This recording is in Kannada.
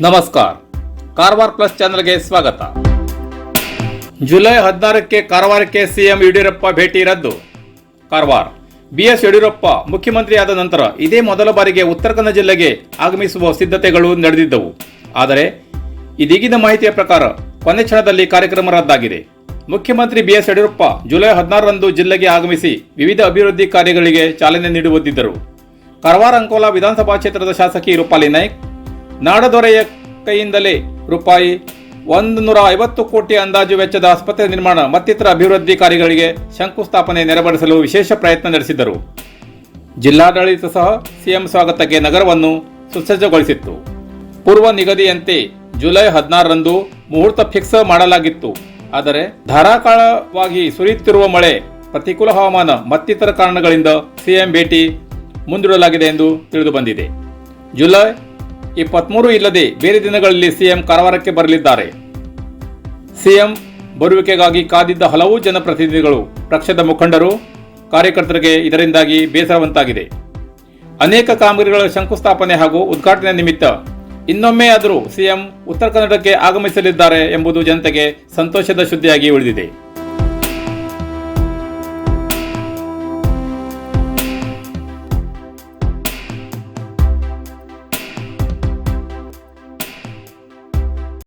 ನಮಸ್ಕಾರ. ಕಾರವಾರ ಪ್ಲಸ್ ಚಾನೆಲ್ಗೆ ಸ್ವಾಗತ. ಜುಲೈ 16ಕ್ಕೆ ಕಾರವಾರಕ್ಕೆ ಸಿಎಂ ಯಡಿಯೂರಪ್ಪ ಭೇಟಿ ರದ್ದು. ಕಾರವಾರ. ಬಿಎಸ್ ಯಡಿಯೂರಪ್ಪ ಮುಖ್ಯಮಂತ್ರಿಯಾದ ನಂತರ ಇದೇ ಮೊದಲ ಬಾರಿಗೆ ಉತ್ತರ ಕನ್ನಡ ಜಿಲ್ಲೆಗೆ ಆಗಮಿಸುವ ಸಿದ್ಧತೆಗಳು ನಡೆದಿದ್ದವು. ಆದರೆ ಇದೀಗಿನ ಮಾಹಿತಿಯ ಪ್ರಕಾರ ಕೊನೆ ಕ್ಷಣದಲ್ಲಿ ಕಾರ್ಯಕ್ರಮ ರದ್ದಾಗಿದೆ. ಮುಖ್ಯಮಂತ್ರಿ ಬಿಎಸ್ ಯಡಿಯೂರಪ್ಪ ಜುಲೈ 16ರಂದು ಜಿಲ್ಲೆಗೆ ಆಗಮಿಸಿ ವಿವಿಧ ಅಭಿವೃದ್ಧಿ ಕಾರ್ಯಗಳಿಗೆ ಚಾಲನೆ ನೀಡುತ್ತಿದ್ದರು. ಕಾರವಾರ ಅಂಕೋಲಾ ವಿಧಾನಸಭಾ ಕ್ಷೇತ್ರದ ಶಾಸಕಿ ರೂಪಾಲಿ ನಾಯ್ಕ್ ನಾಡದೊರೆಯ ಕೈಯಿಂದಲೇ ರೂಪಾಯಿ 150 ಕೋಟಿ ಅಂದಾಜು ವೆಚ್ಚದ ಆಸ್ಪತ್ರೆ ನಿರ್ಮಾಣ ಮತ್ತಿತರ ಅಭಿವೃದ್ಧಿ ಕಾರ್ಯಗಳಿಗೆ ಶಂಕುಸ್ಥಾಪನೆ ನೆರವೇರಿಸಲು ವಿಶೇಷ ಪ್ರಯತ್ನ ನಡೆಸಿದರು. ಜಿಲ್ಲಾಡಳಿತ ಸಹ ಸಿಎಂ ಸ್ವಾಗತಕ್ಕೆ ನಗರವನ್ನು ಸುಸಜ್ಜಗೊಳಿಸಿತ್ತು. ಪೂರ್ವ ನಿಗದಿಯಂತೆ ಜುಲೈ 16ರಂದು ಮುಹೂರ್ತ ಫಿಕ್ಸ್ ಮಾಡಲಾಗಿತ್ತು. ಆದರೆ ಧಾರಾಕಾರವಾಗಿ ಸುರಿಯುತ್ತಿರುವ ಮಳೆ, ಪ್ರತಿಕೂಲ ಹವಾಮಾನ ಮತ್ತಿತರ ಕಾರಣಗಳಿಂದ ಸಿಎಂ ಭೇಟಿ ಮುಂದೂಡಲಾಗಿದೆ ಎಂದು ತಿಳಿದುಬಂದಿದೆ. ಜುಲೈ 23 ಇಲ್ಲದೆ ಬೇರೆ ದಿನಗಳಲ್ಲಿ ಸಿಎಂ ಕಾರವಾರಕ್ಕೆ ಬರಲಿದ್ದಾರೆ. ಸಿಎಂ ಬರುವಿಕೆಗಾಗಿ ಕಾದಿದ್ದ ಹಲವು ಜನಪ್ರತಿನಿಧಿಗಳು, ಪಕ್ಷದ ಮುಖಂಡರು, ಕಾರ್ಯಕರ್ತರಿಗೆ ಇದರಿಂದಾಗಿ ಬೇಸರವಂತಾಗಿದೆ. ಅನೇಕ ಕಾಮಗಾರಿಗಳ ಶಂಕುಸ್ಥಾಪನೆ ಹಾಗೂ ಉದ್ಘಾಟನೆ ನಿಮಿತ್ತ ಇನ್ನೊಮ್ಮೆ ಆದರೂ ಸಿಎಂ ಉತ್ತರ ಕನ್ನಡಕ್ಕೆ ಆಗಮಿಸಲಿದ್ದಾರೆ ಎಂಬುದು ಜನತೆಗೆ ಸಂತೋಷದ ಸುದ್ದಿಯಾಗಿ ಉಳಿದಿದೆ.